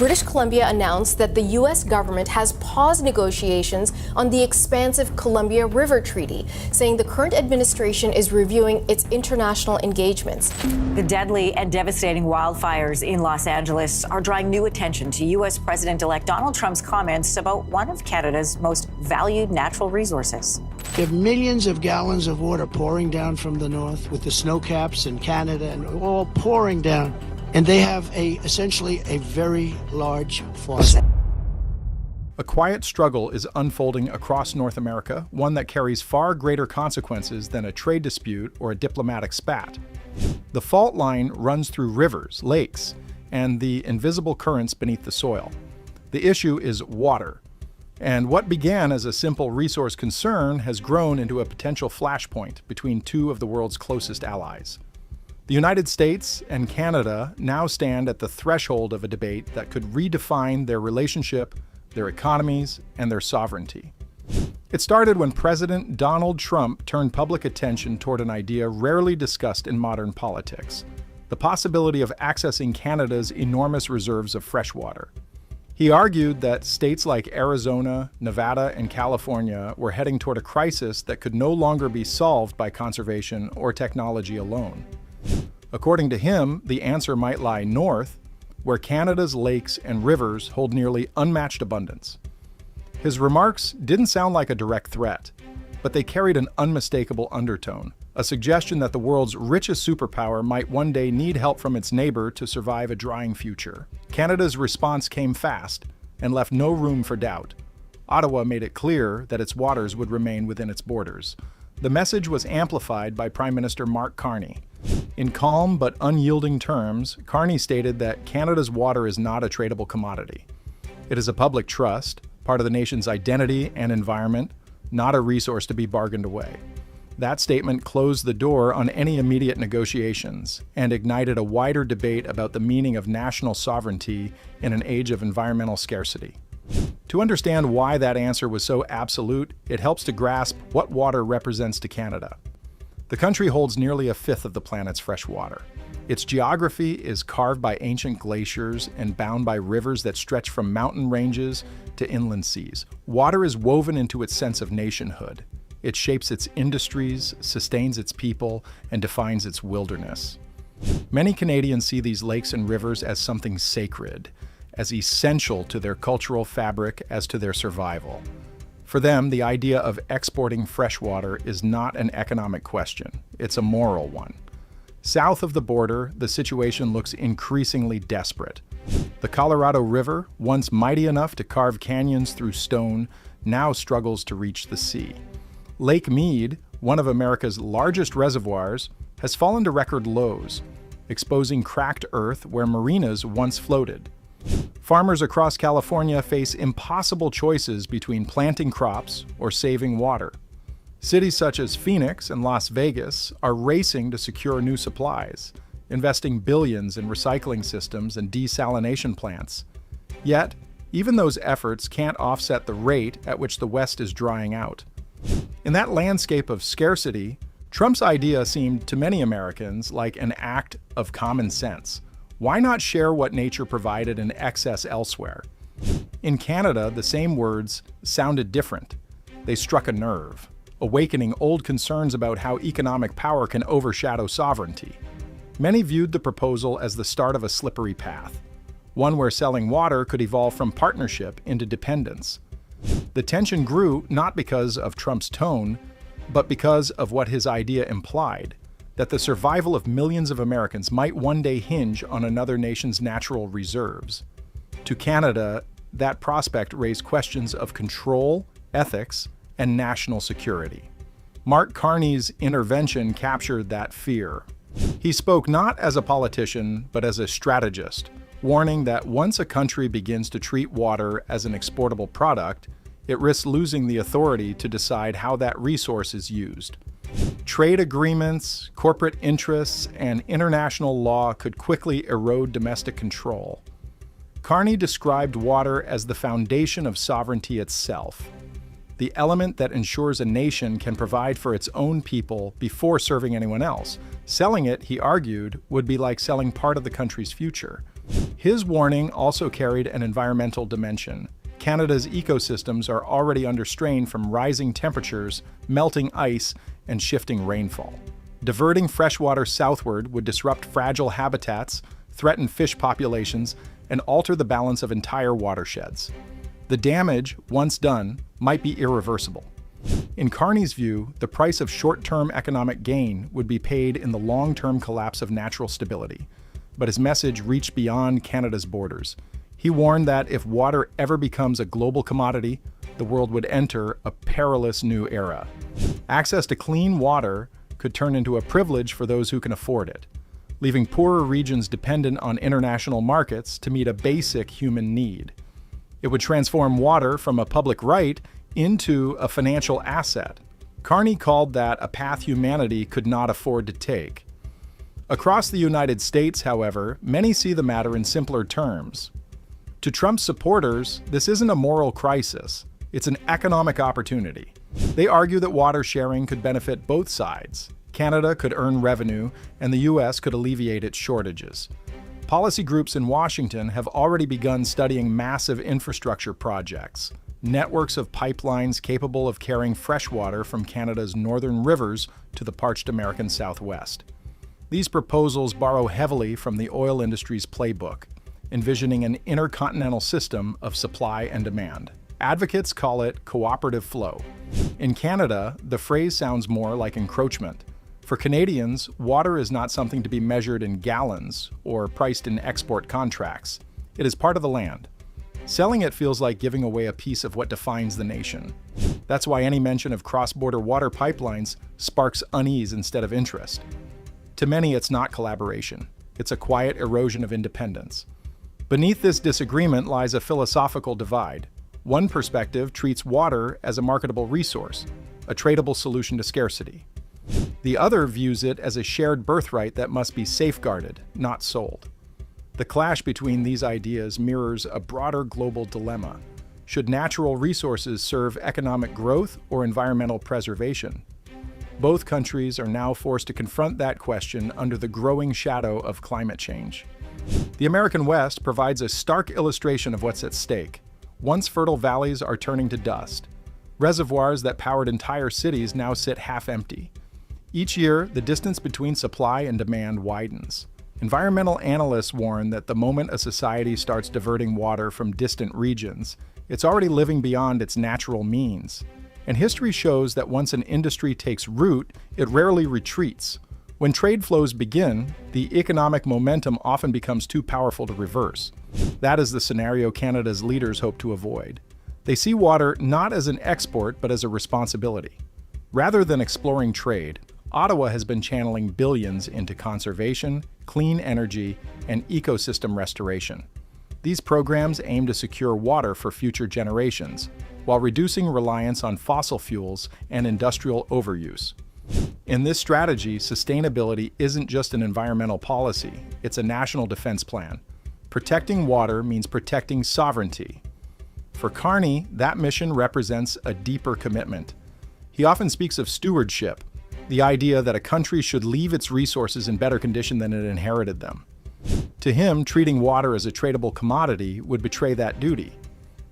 British Columbia announced that the U.S. government has paused negotiations on the expansive Columbia River Treaty, saying the current administration is reviewing its international engagements. The deadly and devastating wildfires in Los Angeles are drawing new attention to U.S. President-elect Donald Trump's comments about one of Canada's most valued natural resources. There are millions of gallons of water pouring down from the north with the snow caps in Canada and all pouring down. And they have essentially a very large faucet. A quiet struggle is unfolding across North America, one that carries far greater consequences than a trade dispute or a diplomatic spat. The fault line runs through rivers, lakes, and the invisible currents beneath the soil. The issue is water. And what began as a simple resource concern has grown into a potential flashpoint between two of the world's closest allies. The United States and Canada now stand at the threshold of a debate that could redefine their relationship, their economies, and their sovereignty. It started when President Donald Trump turned public attention toward an idea rarely discussed in modern politics: the possibility of accessing Canada's enormous reserves of fresh water. He argued that states like Arizona, Nevada, and California were heading toward a crisis that could no longer be solved by conservation or technology alone. According to him, the answer might lie north, where Canada's lakes and rivers hold nearly unmatched abundance. His remarks didn't sound like a direct threat, but they carried an unmistakable undertone, a suggestion that the world's richest superpower might one day need help from its neighbor to survive a drying future. Canada's response came fast and left no room for doubt. Ottawa made it clear that its waters would remain within its borders. The message was amplified by Prime Minister Mark Carney. In calm but unyielding terms, Carney stated that Canada's water is not a tradable commodity. It is a public trust, part of the nation's identity and environment, not a resource to be bargained away. That statement closed the door on any immediate negotiations and ignited a wider debate about the meaning of national sovereignty in an age of environmental scarcity. To understand why that answer was so absolute, it helps to grasp what water represents to Canada. The country holds nearly a fifth of the planet's fresh water. Its geography is carved by ancient glaciers and bound by rivers that stretch from mountain ranges to inland seas. Water is woven into its sense of nationhood. It shapes its industries, sustains its people, and defines its wilderness. Many Canadians see these lakes and rivers as something sacred, as essential to their cultural fabric as to their survival. For them, the idea of exporting fresh water is not an economic question, it's a moral one. South of the border, the situation looks increasingly desperate. The Colorado River, once mighty enough to carve canyons through stone, now struggles to reach the sea. Lake Mead, one of America's largest reservoirs, has fallen to record lows, exposing cracked earth where marinas once floated. Farmers across California face impossible choices between planting crops or saving water. Cities such as Phoenix and Las Vegas are racing to secure new supplies, investing billions in recycling systems and desalination plants. Yet, even those efforts can't offset the rate at which the West is drying out. In that landscape of scarcity, Trump's idea seemed to many Americans like an act of common sense. Why not share what nature provided in excess elsewhere? In Canada, the same words sounded different. They struck a nerve, awakening old concerns about how economic power can overshadow sovereignty. Many viewed the proposal as the start of a slippery path, one where selling water could evolve from partnership into dependence. The tension grew not because of Trump's tone, but because of what his idea implied: that the survival of millions of Americans might one day hinge on another nation's natural reserves. To Canada, that prospect raised questions of control, ethics, and national security. Mark Carney's intervention captured that fear. He spoke not as a politician, but as a strategist, warning that once a country begins to treat water as an exportable product, it risks losing the authority to decide how that resource is used. Trade agreements, corporate interests, and international law could quickly erode domestic control. Carney described water as the foundation of sovereignty itself, the element that ensures a nation can provide for its own people before serving anyone else. Selling it, he argued, would be like selling part of the country's future. His warning also carried an environmental dimension. Canada's ecosystems are already under strain from rising temperatures, melting ice, and shifting rainfall. Diverting freshwater southward would disrupt fragile habitats, threaten fish populations, and alter the balance of entire watersheds. The damage, once done, might be irreversible. In Carney's view, the price of short-term economic gain would be paid in the long-term collapse of natural stability. But his message reached beyond Canada's borders. He warned that if water ever becomes a global commodity, the world would enter a perilous new era. Access to clean water could turn into a privilege for those who can afford it, leaving poorer regions dependent on international markets to meet a basic human need. It would transform water from a public right into a financial asset. Carney called that a path humanity could not afford to take. Across the United States, however, many see the matter in simpler terms. To Trump's supporters, this isn't a moral crisis, it's an economic opportunity. They argue that water sharing could benefit both sides. Canada could earn revenue, and the U.S. could alleviate its shortages. Policy groups in Washington have already begun studying massive infrastructure projects, networks of pipelines capable of carrying fresh water from Canada's northern rivers to the parched American Southwest. These proposals borrow heavily from the oil industry's playbook, envisioning an intercontinental system of supply and demand. Advocates call it cooperative flow. In Canada, the phrase sounds more like encroachment. For Canadians, water is not something to be measured in gallons or priced in export contracts. It is part of the land. Selling it feels like giving away a piece of what defines the nation. That's why any mention of cross-border water pipelines sparks unease instead of interest. To many, it's not collaboration. It's a quiet erosion of independence. Beneath this disagreement lies a philosophical divide. One perspective treats water as a marketable resource, a tradable solution to scarcity. The other views it as a shared birthright that must be safeguarded, not sold. The clash between these ideas mirrors a broader global dilemma. Should natural resources serve economic growth or environmental preservation? Both countries are now forced to confront that question under the growing shadow of climate change. The American West provides a stark illustration of what's at stake. Once fertile valleys are turning to dust. Reservoirs that powered entire cities now sit half empty. Each year, the distance between supply and demand widens. Environmental analysts warn that the moment a society starts diverting water from distant regions, it's already living beyond its natural means. And history shows that once an industry takes root, it rarely retreats. When trade flows begin, the economic momentum often becomes too powerful to reverse. That is the scenario Canada's leaders hope to avoid. They see water not as an export, but as a responsibility. Rather than exploring trade, Ottawa has been channeling billions into conservation, clean energy, and ecosystem restoration. These programs aim to secure water for future generations, while reducing reliance on fossil fuels and industrial overuse. In this strategy, sustainability isn't just an environmental policy, it's a national defense plan. Protecting water means protecting sovereignty. For Carney, that mission represents a deeper commitment. He often speaks of stewardship, the idea that a country should leave its resources in better condition than it inherited them. To him, treating water as a tradable commodity would betray that duty.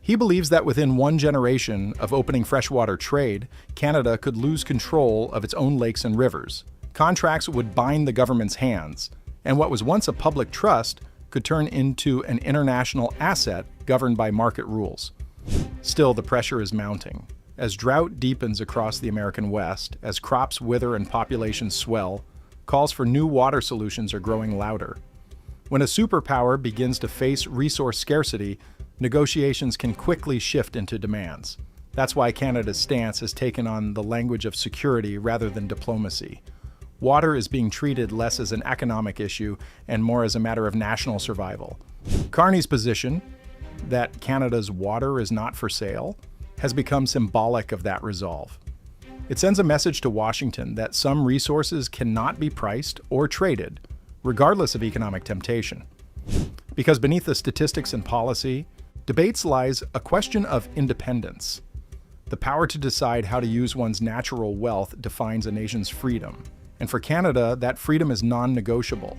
He believes that within one generation of opening freshwater trade, Canada could lose control of its own lakes and rivers. Contracts would bind the government's hands, and what was once a public trust could turn into an international asset governed by market rules. Still, the pressure is mounting. As drought deepens across the American West, as crops wither and populations swell, calls for new water solutions are growing louder. When a superpower begins to face resource scarcity, negotiations can quickly shift into demands. That's why Canada's stance has taken on the language of security rather than diplomacy. Water is being treated less as an economic issue and more as a matter of national survival. Carney's position, that Canada's water is not for sale, has become symbolic of that resolve. It sends a message to Washington that some resources cannot be priced or traded, regardless of economic temptation. Because beneath the statistics and policy, debates lies a question of independence. The power to decide how to use one's natural wealth defines a nation's freedom. And for Canada, that freedom is non-negotiable.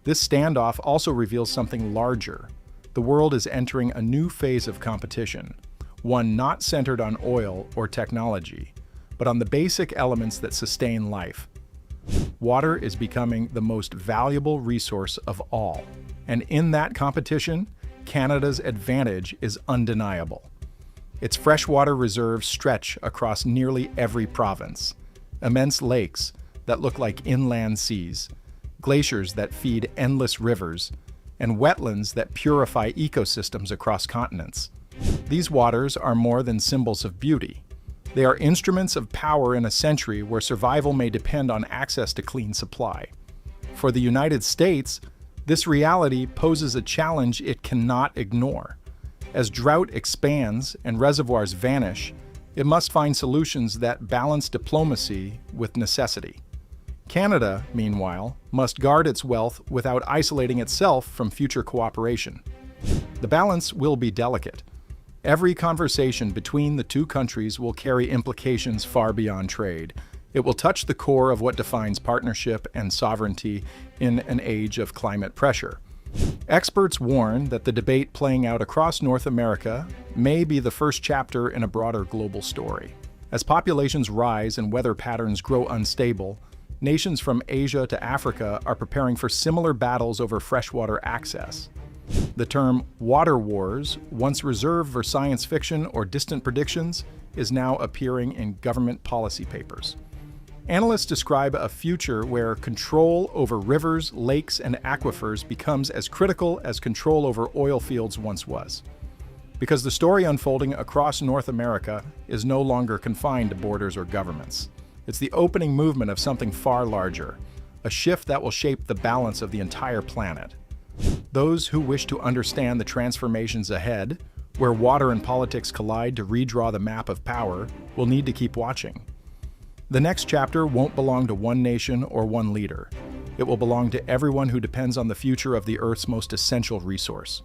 This standoff also reveals something larger. The world is entering a new phase of competition, one not centered on oil or technology, but on the basic elements that sustain life. Water is becoming the most valuable resource of all, and in that competition, Canada's advantage is undeniable. Its freshwater reserves stretch across nearly every province. Immense lakes that look like inland seas, glaciers that feed endless rivers, and wetlands that purify ecosystems across continents. These waters are more than symbols of beauty. They are instruments of power in a century where survival may depend on access to clean supply. For the United States, this reality poses a challenge it cannot ignore. As drought expands and reservoirs vanish, it must find solutions that balance diplomacy with necessity. Canada, meanwhile, must guard its wealth without isolating itself from future cooperation. The balance will be delicate. Every conversation between the two countries will carry implications far beyond trade. It will touch the core of what defines partnership and sovereignty in an age of climate pressure. Experts warn that the debate playing out across North America may be the first chapter in a broader global story. As populations rise and weather patterns grow unstable, nations from Asia to Africa are preparing for similar battles over freshwater access. The term water wars, once reserved for science fiction or distant predictions, is now appearing in government policy papers. Analysts describe a future where control over rivers, lakes, and aquifers becomes as critical as control over oil fields once was. Because the story unfolding across North America is no longer confined to borders or governments. It's the opening movement of something far larger, a shift that will shape the balance of the entire planet. Those who wish to understand the transformations ahead, where water and politics collide to redraw the map of power, will need to keep watching. The next chapter won't belong to one nation or one leader. It will belong to everyone who depends on the future of the Earth's most essential resource.